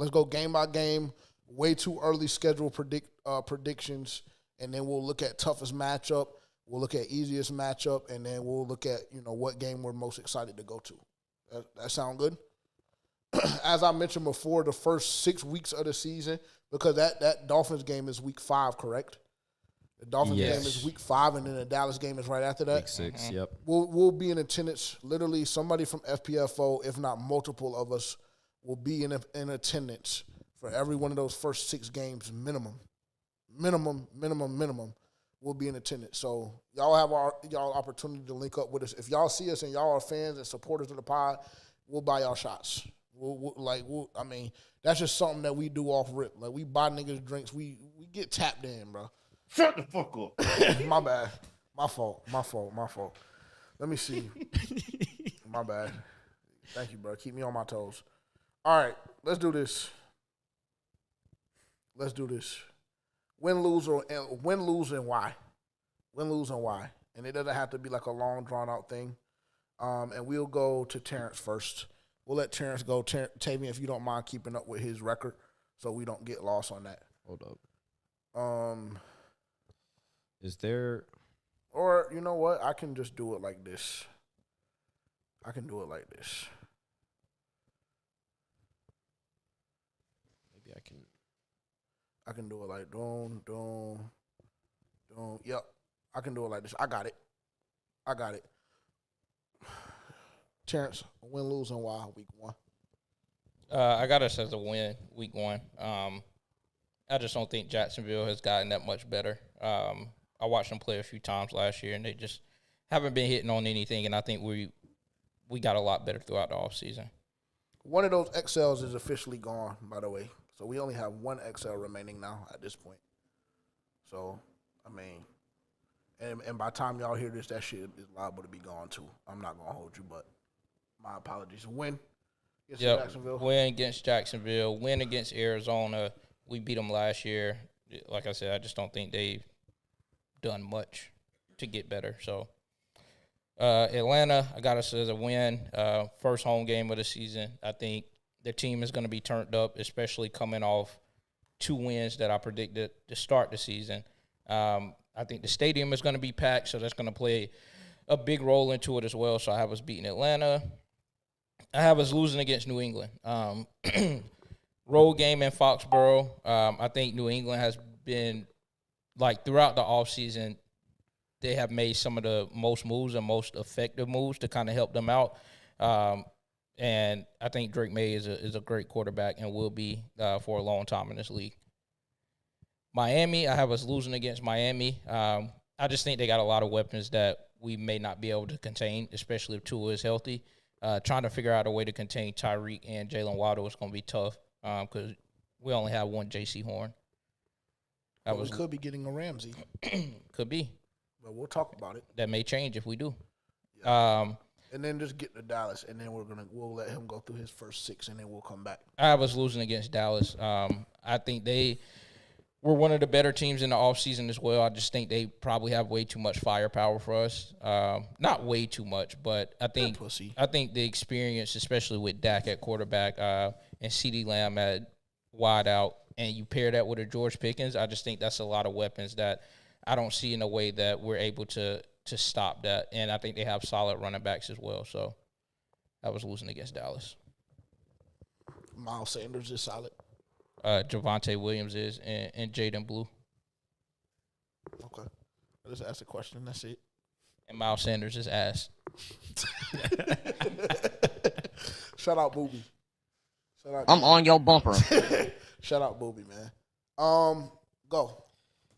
Let's go game by game. Way too early schedule predictions, and then we'll look at toughest matchup. We'll look at easiest matchup, and then we'll look at what game we're most excited to go to. That sound good? As I mentioned before, the first 6 weeks of the season, because that Dolphins game is week 5, correct? The Dolphins game is week 5, and then the Dallas game is right after that. Week 6, yep. We'll be in attendance. Literally, somebody from FPFO, if not multiple of us, will be in attendance for every one of those first 6 games minimum. We'll be in attendance. So y'all have y'all opportunity to link up with us. If y'all see us and y'all are fans and supporters of the pod, we'll buy y'all shots. I mean, that's just something that we do off rip. Like, we buy niggas drinks. We get tapped in, bro. Shut the fuck up. My bad. My fault. Let me see. My bad. Thank you, bro. Keep me on my toes. All right, let's do this. Win, lose, and why. Win, lose, and why. And it doesn't have to be like a long, drawn-out thing. And we'll go to Terrence first. We'll let Terrence go. Tavian, if you don't mind keeping up with his record so we don't get lost on that. Hold up. Is there... Or, you know what? I can just do it like this. Maybe I can do it like don't. Yep. I can do it like this. I got it. Terrence, win, lose, and why week 1? I got us as a win week 1. I just don't think Jacksonville has gotten that much better. I watched them play a few times last year, and they just haven't been hitting on anything, and I think we got a lot better throughout the offseason. One of those XLs is officially gone, by the way. So we only have one XL remaining now at this point. So, I mean, and by the time y'all hear this, that shit is liable to be gone too. I'm not going to hold you, but my apologies. Win against Jacksonville. Win against Jacksonville. Win against Arizona. We beat them last year. Like I said, I just don't think they've done much to get better. So, Atlanta, I got us as a win. First home game of the season. I think the team is going to be turned up, especially coming off 2 wins that I predicted to start the season. I think the stadium is going to be packed, so that's going to play a big role into it as well. So I have us beating Atlanta. I have us losing against New England. Road game in Foxborough. I think New England has been, like, throughout the offseason, they have made some of the most moves and most effective moves to kind of help them out. And I think Drake May is a great quarterback and will be for a long time in this league. Miami, I have us losing against Miami. I just think they got a lot of weapons that we may not be able to contain, especially if Tua is healthy. Trying to figure out a way to contain Tyreek and Jalen Waddle is going to be tough because we only have one J.C. Horn. We could be getting a Ramsey. Could be. But we'll talk about it. That may change if we do. Yeah. And then just get to Dallas, and then we'll let him go through his first 6, and then we'll come back. I was losing against Dallas. I think they were one of the better teams in the offseason as well. I just think they probably have way too much firepower for us. Not way too much, but I think the experience, especially with Dak at quarterback and CeeDee Lamb at wide out, and you pair that with a George Pickens, I just think that's a lot of weapons that I don't see in a way that we're able to stop that. And I think they have solid running backs as well. So I was losing against Dallas. Miles Sanders is solid. Javonte Williams is, and Jaden Blue. Okay. I just asked a question. That's it. And Miles Sanders is ass. Shout out Booby. I'm on your bumper. Shout out Booby, man. Go.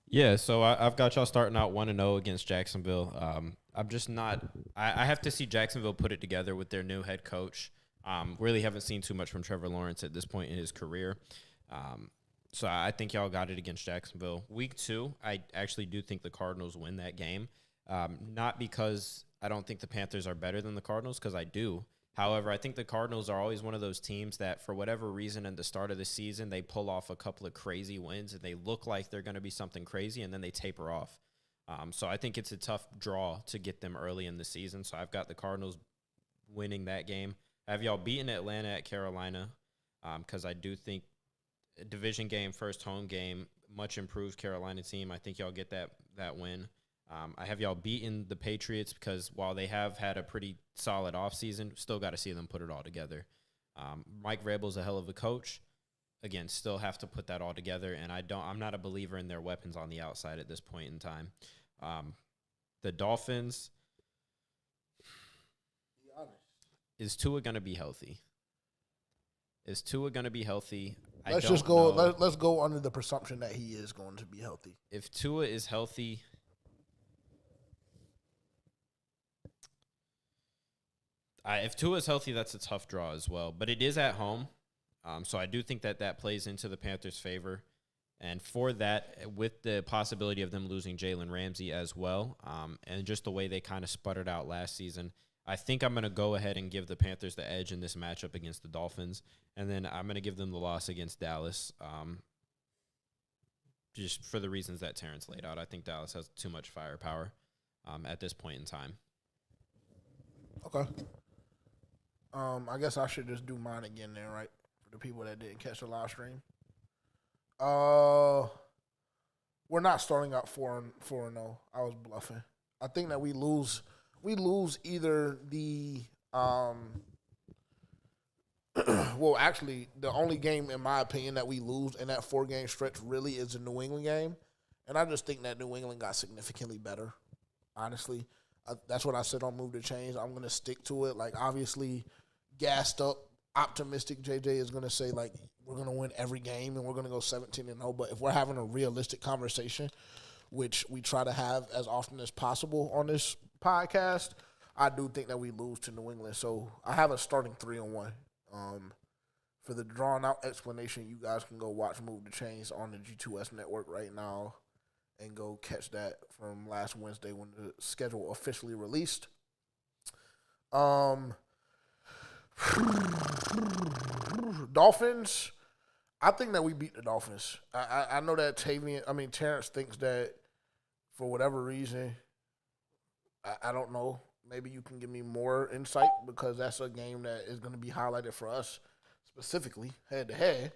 Yeah, so I've got y'all starting out 1-0 against Jacksonville. I'm just not – I have to see Jacksonville put it together with their new head coach. Really haven't seen too much from Trevor Lawrence at this point in his career. So I think y'all got it against Jacksonville. Week 2, I actually do think the Cardinals win that game. Not because I don't think the Panthers are better than the Cardinals, because I do. However, I think the Cardinals are always one of those teams that, for whatever reason, at the start of the season, they pull off a couple of crazy wins, and they look like they're going to be something crazy, and then they taper off. So I think it's a tough draw to get them early in the season. So I've got the Cardinals winning that game. I have y'all beating Atlanta at Carolina because I do think division game, first home game, much improved Carolina team. I think y'all get that win. I have y'all beating the Patriots because while they have had a pretty solid offseason, still got to see them put it all together. Mike Vrabel's a hell of a coach. Again, still have to put that all together, and I'm not a believer in their weapons on the outside at this point in time. The Dolphins, is Tua going to be healthy? Let's just go. Let's go under the presumption that he is going to be healthy. If Tua is healthy, that's a tough draw as well. But it is at home, so I do think that plays into the Panthers' favor. And for that, with the possibility of them losing Jalen Ramsey as well, and just the way they kind of sputtered out last season, I think I'm going to go ahead and give the Panthers the edge in this matchup against the Dolphins. And then I'm going to give them the loss against Dallas, just for the reasons that Terrence laid out. I think Dallas has too much firepower at this point in time. Okay. I guess I should just do mine again then, right? For the people that didn't catch the live stream. We're not starting out 4-0. I was bluffing. I think that we lose either the well, actually, the only game, in my opinion, that we lose in that 4-game stretch really is the New England game. And I just think that New England got significantly better, honestly. That's what I said on Move the Chains. I'm going to stick to it. Like, obviously, gassed up, optimistic JJ is going to say, like, we're going to win every game and we're going to go 17-0. But if we're having a realistic conversation, which we try to have as often as possible on this podcast, I do think that we lose to New England. So I have a starting 3-1. For the drawn-out explanation, you guys can go watch Move the Chains on the G2S network right now and go catch that from last Wednesday when the schedule officially released. Dolphins, I think that we beat the Dolphins. I know that Terrence thinks that for whatever reason, I don't know. Maybe you can give me more insight because that's a game that is going to be highlighted for us specifically, head-to-head.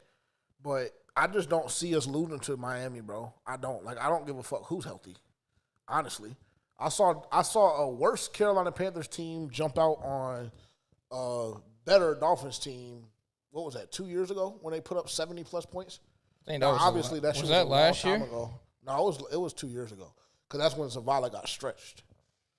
But I just don't see us losing to Miami, bro. I don't give a fuck who's healthy, honestly. I saw a worse Carolina Panthers team jump out on a better Dolphins team. What was that, 2 years ago when they put up 70-plus points? I think that was obviously that was that last year? Ago. No, it was 2 years ago because that's when Zavala got stretched.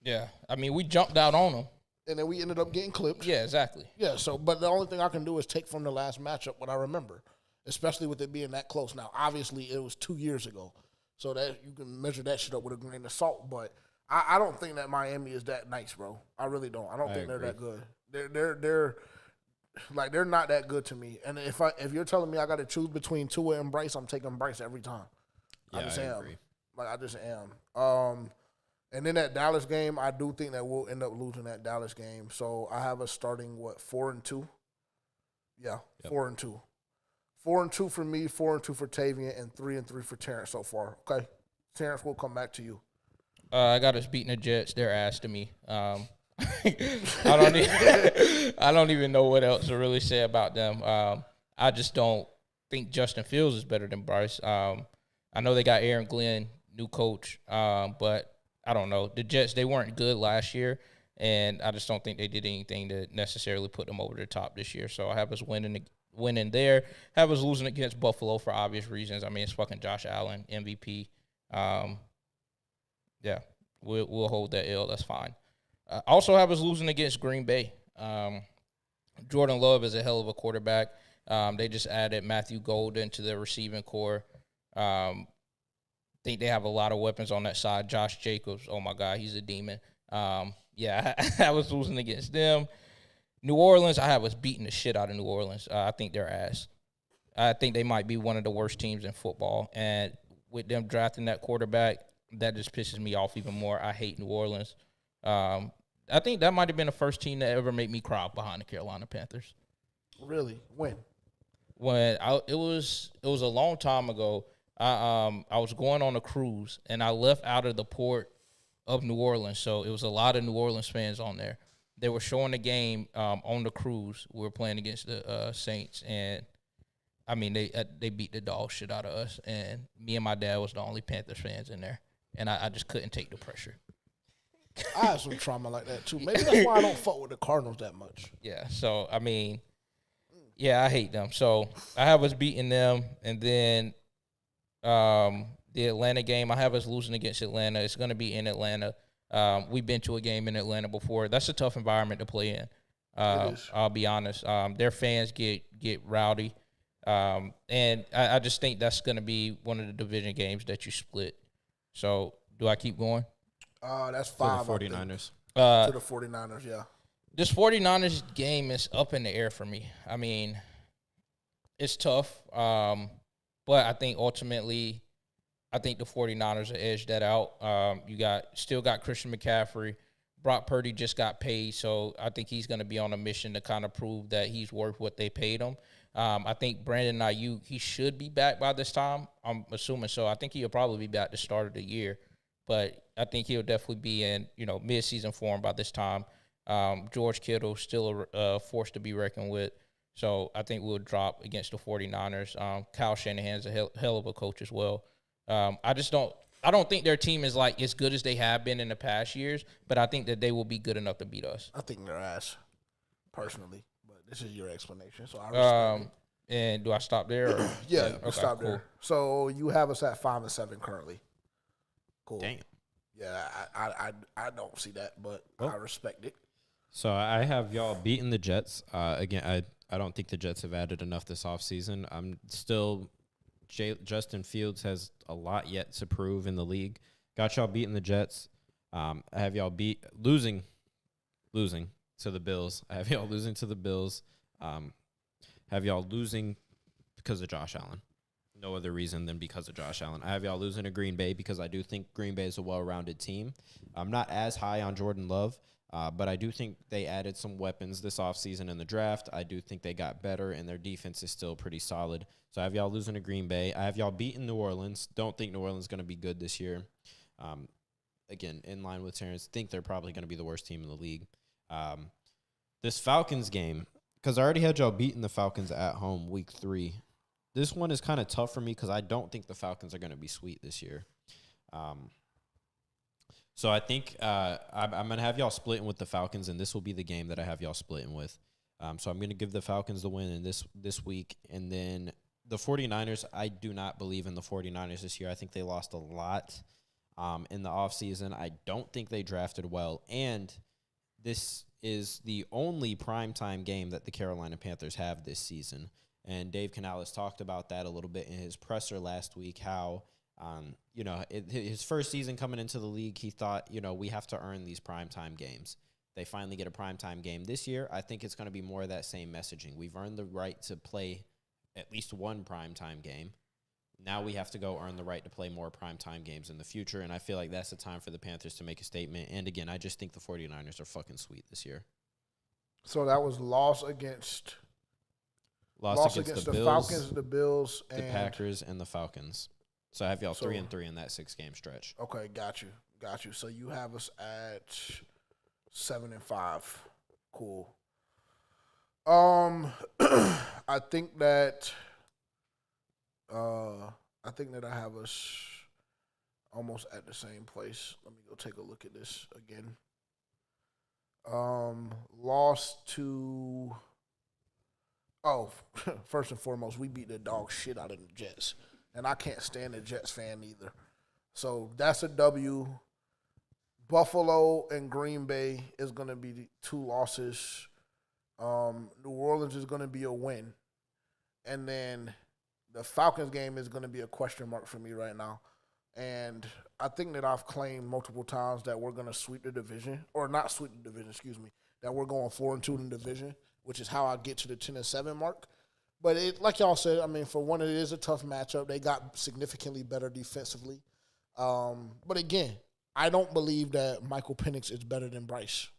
Yeah, I mean, we jumped out on them. And then we ended up getting clipped. Yeah, exactly. Yeah, but the only thing I can do is take from the last matchup what I remember, especially with it being that close. Now, obviously, it was 2 years ago, so that you can measure that shit up with a grain of salt. But I don't think that Miami is that nice, bro. I really don't. I don't think they're that good. They're not that good to me. And if you're telling me I got to choose between Tua and Bryce, I'm taking Bryce every time. Yeah, I just am. agree. I just am. And then that Dallas game, I do think that we'll end up losing that Dallas game. So I have us starting 4-2. Yeah, yep. 4-2. 4-2 for me, 4-2 for Tavian, and 3-3 for Terrence so far. Okay, Terrence, we'll come back to you. I got us beating the Jets. They're ass to me. I don't even know what else to really say about them. I just don't think Justin Fields is better than Bryce. I know they got Aaron Glenn, new coach, but I don't know. The Jets, they weren't good last year, and I just don't think they did anything to necessarily put them over the top this year. So I have us winning there. Have us losing against Buffalo for obvious reasons. I mean, it's fucking Josh Allen, MVP. Yeah, we'll hold that L. That's fine. Also have us losing against Green Bay. Jordan Love is a hell of a quarterback. They just added Matthew Golden to their receiving core. Think they have a lot of weapons on that side. Josh Jacobs, oh my God, he's a demon. Yeah, I was losing against them. New Orleans, I have us beating the shit out of New Orleans. I think they're ass. I think they might be one of the worst teams in football. And with them drafting that quarterback, that just pisses me off even more. I hate New Orleans. I think that might have been the first team that ever made me cry behind the Carolina Panthers. Really? When? It was a long time ago. I was going on a cruise, and I left out of the port of New Orleans, so it was a lot of New Orleans fans on there. They were showing the game on the cruise. We were playing against the Saints, and I mean, they beat the dog shit out of us, and me and my dad was the only Panthers fans in there, and I just couldn't take the pressure. I have some trauma like that too. Maybe that's why I don't fuck with the Cardinals that much. Yeah, so I mean, yeah, I hate them. So I have us beating them, and then the Atlanta game, I have us losing against Atlanta. It's going to be in Atlanta. We've been to a game in Atlanta before. That's a tough environment to play in. I'll be honest. Their fans get rowdy, and I just think that's going to be one of the division games that you split. So do I keep going? That's For 5. the 49ers. To the 49ers, yeah. This 49ers game is up in the air for me. I mean, it's tough, but I think ultimately, I think the 49ers will edge that out. You still got Christian McCaffrey. Brock Purdy just got paid, so I think he's going to be on a mission to kind of prove that he's worth what they paid him. I think Brandon Ayuk, he should be back by this time. I'm assuming so. I think he'll probably be back at the start of the year, but I think he'll definitely be in mid-season form by this time. George Kittle still a force to be reckoned with, so I think we'll drop against the 49ers. Kyle Shanahan's a hell of a coach as well. I don't think their team is like as good as they have been in the past years, but I think that they will be good enough to beat us. I think they're ass, personally. But this is your explanation, so I respect it. And do I stop there? Or? Yeah, Okay, stop cool. there. So you have us at 5-7 currently. Cool. Damn. Yeah, I don't see that, but I respect it. So I have y'all beating the Jets. Again, I don't think the Jets have added enough this offseason. I'm still Justin Fields has a lot yet to prove in the league. Got y'all beating the Jets. I have y'all losing to the Bills. I have y'all losing to the Bills. Have y'all losing because of Josh Allen. No other reason than because of Josh Allen. I have y'all losing to Green Bay because I do think Green Bay is a well-rounded team. I'm not as high on Jordan Love, but I do think they added some weapons this offseason in the draft. I do think they got better, and their defense is still pretty solid. So I have y'all losing to Green Bay. I have y'all beating New Orleans. Don't think New Orleans is going to be good this year. Again, in line with Terrence, think they're probably going to be the worst team in the league. This Falcons game, because I already had y'all beating the Falcons at home week 3. This one is kind of tough for me because I don't think the Falcons are going to be sweet this year. So I think I'm going to have y'all splitting with the Falcons, and this will be the game that I have y'all splitting with. So I'm going to give the Falcons the win in this week. And then the 49ers, I do not believe in the 49ers this year. I think they lost a lot in the offseason. I don't think they drafted well. And this is the only primetime game that the Carolina Panthers have this season. And Dave Canales talked about that a little bit in his presser last week, how, his first season coming into the league, he thought, we have to earn these primetime games. They finally get a primetime game this year. I think it's going to be more of that same messaging. We've earned the right to play at least one primetime game. Now we have to go earn the right to play more primetime games in the future, and I feel like that's the time for the Panthers to make a statement. And, again, I just think the 49ers are fucking sweet this year. So that was loss against the Bills, Falcons, the Bills, the Packers, and the Falcons. So I have y'all 3-3 in that 6-game stretch. Okay, got you. So you have us at 7-5. Cool. I think that I have us almost at the same place. Let me go take a look at this again. Lost to. Oh, first and foremost, we beat the dog shit out of the Jets. And I can't stand a Jets fan either. So that's a W. Buffalo and Green Bay is going to be the 2 losses. New Orleans is going to be a win. And then the Falcons game is going to be a question mark for me right now. And I think that I've claimed multiple times that we're going to sweep the division. Or not sweep the division, that we're going 4-2 in the division, which is how I get to the 10-7 mark. But like y'all said, I mean, for one, it is a tough matchup. They got significantly better defensively. But again, I don't believe that Michael Penix is better than Bryce.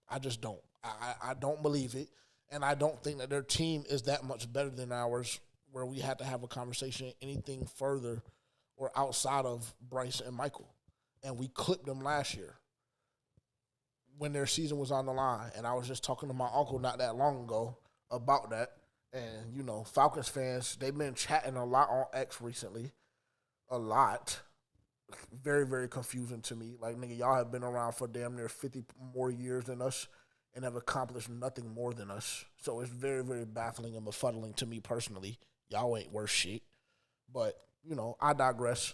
I just don't. I don't believe it. And I don't think that their team is that much better than ours where we had to have a conversation anything further or outside of Bryce and Michael. And we clipped them last year when their season was on the line. And I was just talking to my uncle not that long ago about that. And, you know, Falcons fans, they've been chatting a lot on X recently. A lot. Very, very confusing to me. Like, nigga, y'all have been around for damn near 50 more years than us and have accomplished nothing more than us. So it's very, very baffling and befuddling to me personally. Y'all ain't worth shit. But, you know, I digress.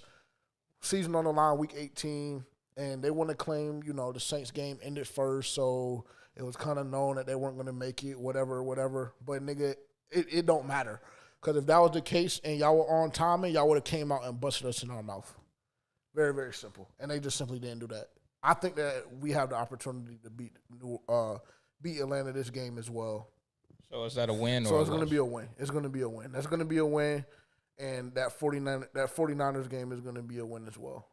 Season on the line, week 18, and they want to claim, you know, the Saints game ended first, so it was kind of known that they weren't going to make it, whatever. But, nigga, it don't matter. Because if that was the case and y'all were on timing, y'all would have came out and busted us in our mouth. Very, very simple. And they just simply didn't do that. I think that we have the opportunity to beat Atlanta this game as well. So is that a win? So or it's going to be a win. It's going to be a win. That's going to be a win. And that 49ers game is going to be a win as well.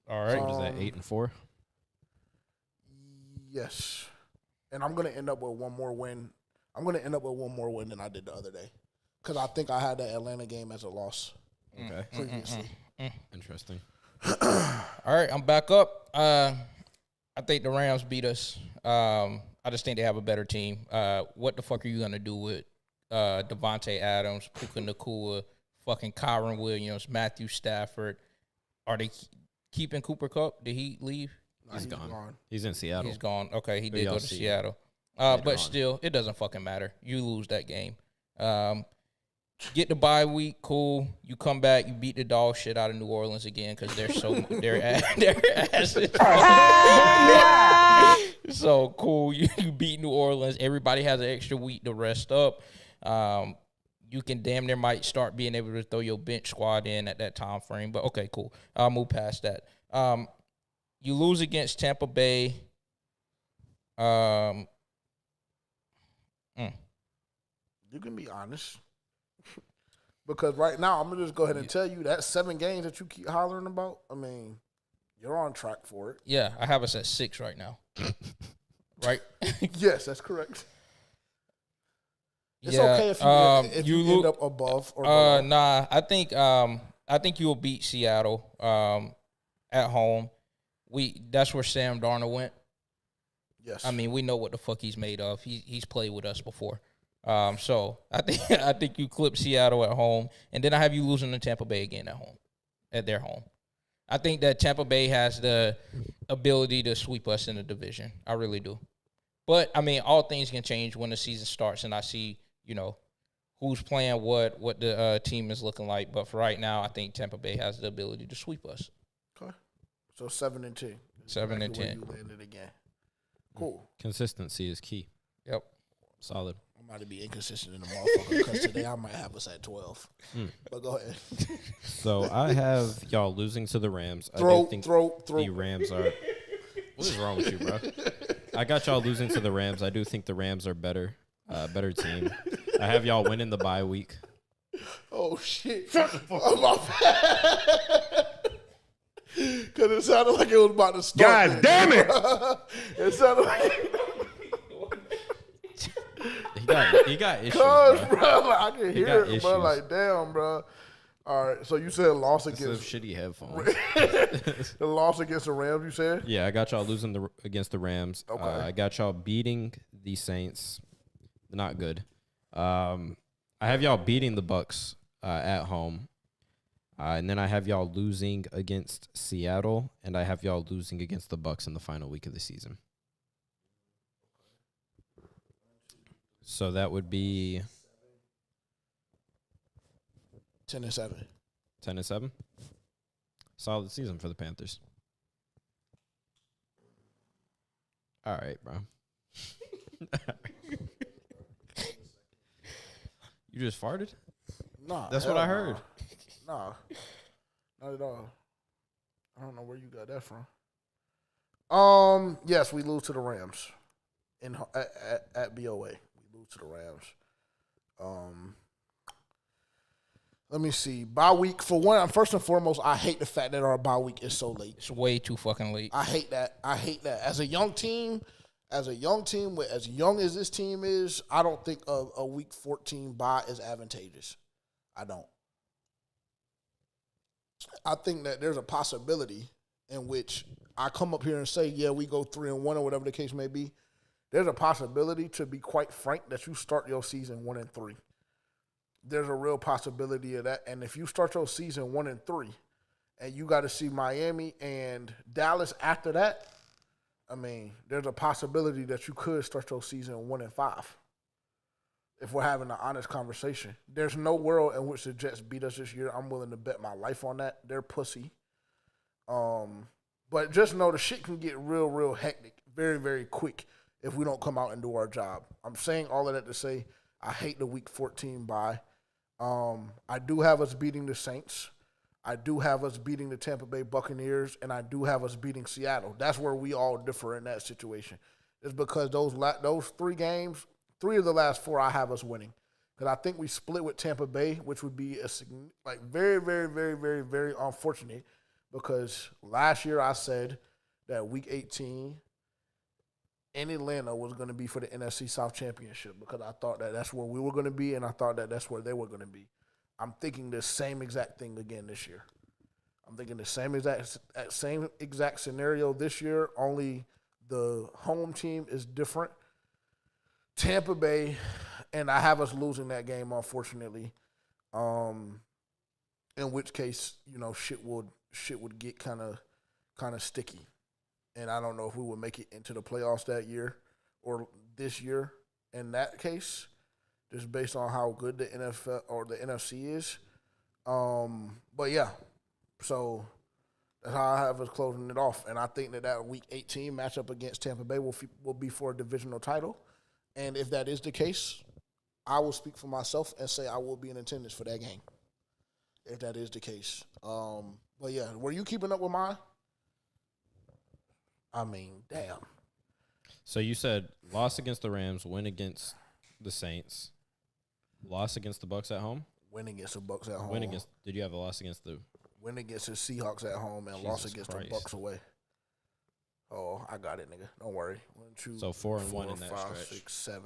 All right. What is that, 8-4? Yes. And I'm going to end up with one more win. I'm going to end up with one more win than I did the other day. Because I think I had that Atlanta game as a loss Okay. previously. Interesting. All right, I'm back up. I think the Rams beat us. I just think they have a better team. What the fuck are you gonna do with Devontae Adams, Puka Nacua, fucking Kyron Williams, Matthew Stafford? Are they keeping Cooper Kupp? Did he leave? He's gone. He's in Seattle. He's gone. Okay, he Who did y'all go to see Seattle. later But on? still, it doesn't fucking matter. You lose that game. Get the bye week, cool. You come back, you beat the dog shit out of New Orleans again because they're their ass is so cool. You beat New Orleans. Everybody has an extra week to rest up. You can damn near might start being able to throw your bench squad in at that time frame. But okay, cool. I'll move past that. You lose against Tampa Bay. You can be honest. Because right now, I'm going to just go ahead and tell you that 7 games that you keep hollering about, I mean, you're on track for it. Yeah, I have us at 6 right now. Right? Yes, that's correct. It's Yeah, okay if you end up above or below. Nah, I think you will beat Seattle at home. That's where Sam Darnold went. Yes. I mean, we know what the fuck he's made of. He's played with us before. So I think you clip Seattle at home, and then I have you losing to Tampa Bay again at their home. I think that Tampa Bay has the ability to sweep us in the division. I really do. But I mean, all things can change when the season starts, and I see, you know, who's playing what the team is looking like. But for right now, I think Tampa Bay has the ability to sweep us. Okay. So 7-10. 7-10. Where you landed again. Cool. Consistency is key. Yep. Solid. I'm about to be inconsistent in the motherfucker because today I might have us at 12. But go ahead. So I have y'all losing to the Rams. I Throw. the Rams are. What is wrong with you, bro? I got y'all losing to the Rams. I do think the Rams are better team. I have y'all winning the bye week. Oh, shit. Oh, my bad. Because it sounded like it was about to start. God damn it! It sounded like... He got issues, Cuz, bro. bro, like, I can hear got it, bro. issues. Like, damn, bro. All right, so you said loss It's against those shitty headphones. the loss against the Rams. You said Yeah, I got y'all losing against the Rams. Okay. I got y'all beating the Saints. Not good. I have y'all beating the Bucks at home. And then I have y'all losing against Seattle, and I have y'all losing against the Bucks in the final week of the season. So that would be 10-7. 10-7. Solid season for the Panthers. All right, bro. You just farted? Nah, That's what hell I heard. Nah, not at all. I don't know where you got that from. Yes, we lose to the Rams at BOA. We lose to the Rams. Let me see. Bye week for one. First and foremost, I hate the fact that our bye week is so late. It's way too fucking late. I hate that. As a young team, with as young as this team is, I don't think a week 14 bye is advantageous. I don't. I think that there's a possibility in which I come up here and say, yeah, we go 3-1 or whatever the case may be. there's a possibility, to be quite frank, that you start your season 1-3. There's a real possibility of that. And if you start your season 1-3 and you got to see Miami and Dallas after that, I mean, there's a possibility that you could start your season 1-5. If we're having an honest conversation, there's no world in which the Jets beat us this year. I'm willing to bet my life on that. They're pussy. But just know the shit can get real, real hectic very, very quick if we don't come out and do our job. I'm saying all of that to say I hate the Week 14 bye. I do have us beating the Saints. I do have us beating the Tampa Bay Buccaneers, and I do have us beating Seattle. That's where we all differ in that situation. It's because those 3 games, 3 of the last 4, I have us winning. Because I think we split with Tampa Bay, which would be very, very, very, very, very unfortunate. Because last year I said that Week 18 in Atlanta was going to be for the NFC South Championship, because I thought that that's where we were going to be, and I thought that that's where they were going to be. I'm thinking the same exact thing again this year. I'm thinking the same exact scenario this year, only the home team is different. Tampa Bay, and I have us losing that game, unfortunately. In which case, shit would get kind of sticky, and I don't know if we would make it into the playoffs that year or this year. In that case, just based on how good the NFL or the NFC is. But yeah, so that's how I have us closing it off. And I think that Week 18 matchup against Tampa Bay will be for a divisional title. And if that is the case, I will speak for myself and say I will be in attendance for that game, if that is the case. But yeah, were you keeping up with mine? I mean, damn. So you said loss against the Rams, win against the Saints, loss against the Bucs at home? Win against the Bucs at home. Did you have a loss against the? Win against the Seahawks at home and loss against the Bucs away. Oh, I got it, nigga. Don't worry. 1, 2, so 4-1 in that 5, stretch. 6, 7.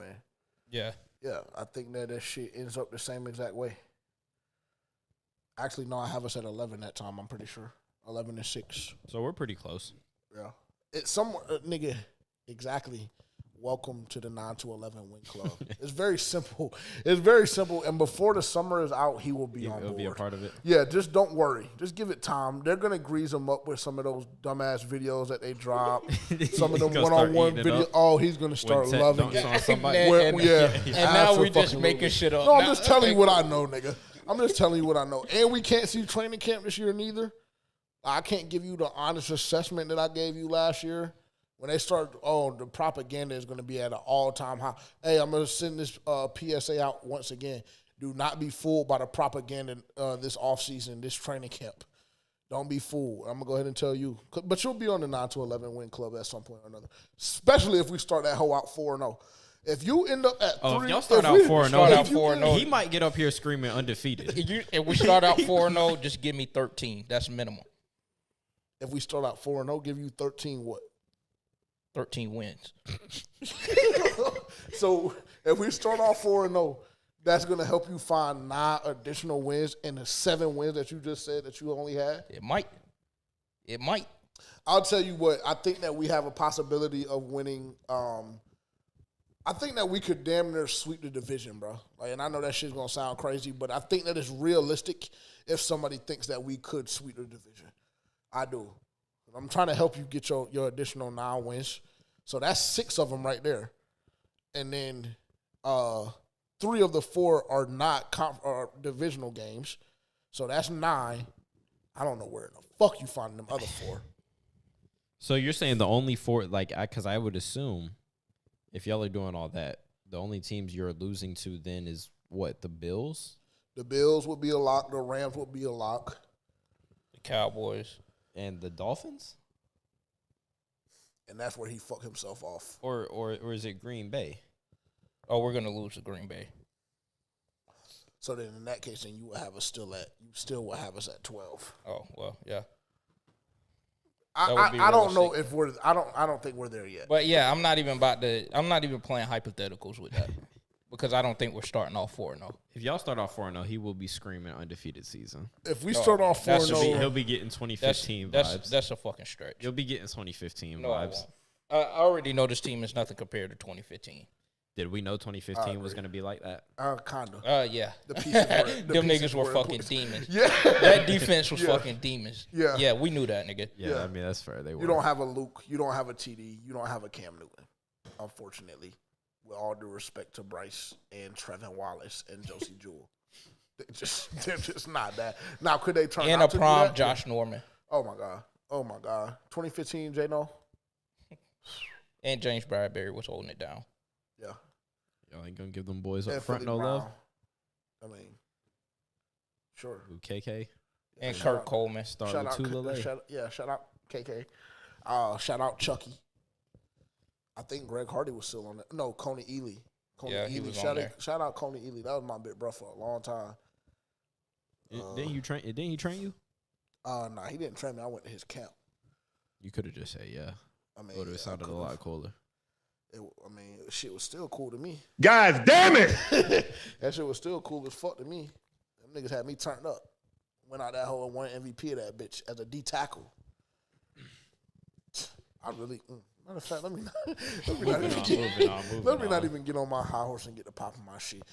Yeah. Yeah, I think that shit ends up the same exact way. Actually, no, I have us at 11 that time, I'm pretty sure. 11-6. So we're pretty close. Yeah. It's somewhere, nigga, exactly. Welcome to the 9-11 win club. It's very simple. It's very simple. And before the summer is out, he will be on board. He'll be a part of it. Yeah, just don't worry. Just give it time. They're going to grease him up with some of those dumbass videos that they drop. Some of them one-on-one videos. Oh, he's going to start loving it. And now we're just making shit up. No, I'm just telling you what I know, nigga. I'm just telling you what I know. And we can't see training camp this year neither. I can't give you the honest assessment that I gave you last year. When they start, the propaganda is going to be at an all-time high. Hey, I'm going to send this PSA out once again. Do not be fooled by the propaganda this offseason, this training camp. Don't be fooled. I'm going to go ahead and tell you. But you'll be on the 9-11 win club at some point or another, especially if we start that hoe out 4-0. If you end up at 3, if y'all start out 4-0, he might get up here screaming undefeated. If we start out 4-0, just give me 13. That's minimum. If we start out 4-0, give you 13 what? 13 wins. So if we start off 4-0, that's going to help you find 9 additional wins in the 7 wins that you just said that you only had? It might. I'll tell you what. I think that we have a possibility of winning. I think that we could damn near sweep the division, bro. And I know that shit's going to sound crazy, but I think that it's realistic if somebody thinks that we could sweep the division. I do. I'm trying to help you get your additional 9 wins. So that's 6 of them right there. And then 3 of the 4 are not divisional games. So that's 9. I don't know where in the fuck you find them other 4. So you're saying the only 4, because I would assume if y'all are doing all that, the only teams you're losing to then is what, the Bills? The Bills would be a lock. The Rams would be a lock. The Cowboys. And the Dolphins? And that's where he fucked himself off. Or is it Green Bay? Oh, we're gonna lose to Green Bay. So then in that case, then you still will have us at 12. Oh, well, yeah. I don't know if I don't think we're there yet. But yeah, I'm not even playing hypotheticals with that. Because I don't think we're starting off 4-0. If y'all start off 4-0, he will be screaming undefeated season. If we start off 4-0, he'll be getting 2015 vibes. That's a fucking stretch. You'll be getting 2015 vibes. I already know this team is nothing compared to 2015. Did we know 2015 was going to be like that? Kind of. Yeah. The pieces were, Them niggas were fucking demons. Yeah. That defense was fucking demons. Yeah. Yeah, we knew that, nigga. Yeah, I mean, that's fair. They were. You don't have a Luke. You don't have a TD. You don't have a Cam Newton, unfortunately. With all due respect to Bryce and Trevin Wallace and Josie Jewell. They're just not that. Now, could they turn And out a to do prom that? Josh Norman. Oh, my God. 2015, J-No? And James Bradbury was holding it down. Yeah. Y'all ain't going to give them boys up And front Philly no Brown. love? I mean, sure. Ooh, KK? And shout Kirk out- Coleman. Start Shout with out, Tulele. shout out KK. Shout out Chucky. I think Greg Hardy was still on it. No, Coney Ely. Yeah, he was on shout there. Shout out Coney Ely. That was my big bro for a long time. Didn't he train you? Nah, he didn't train me. I went to his camp. You could have just said, yeah. I mean, Would have yeah, sounded a lot cooler. Shit was still cool to me. God damn it! That shit was still cool as fuck to me. Them niggas had me turned up. Went out that hole and won MVP of that bitch as a D tackle. I really. Matter of fact, let me not even get on my high horse and get the pop of my shit.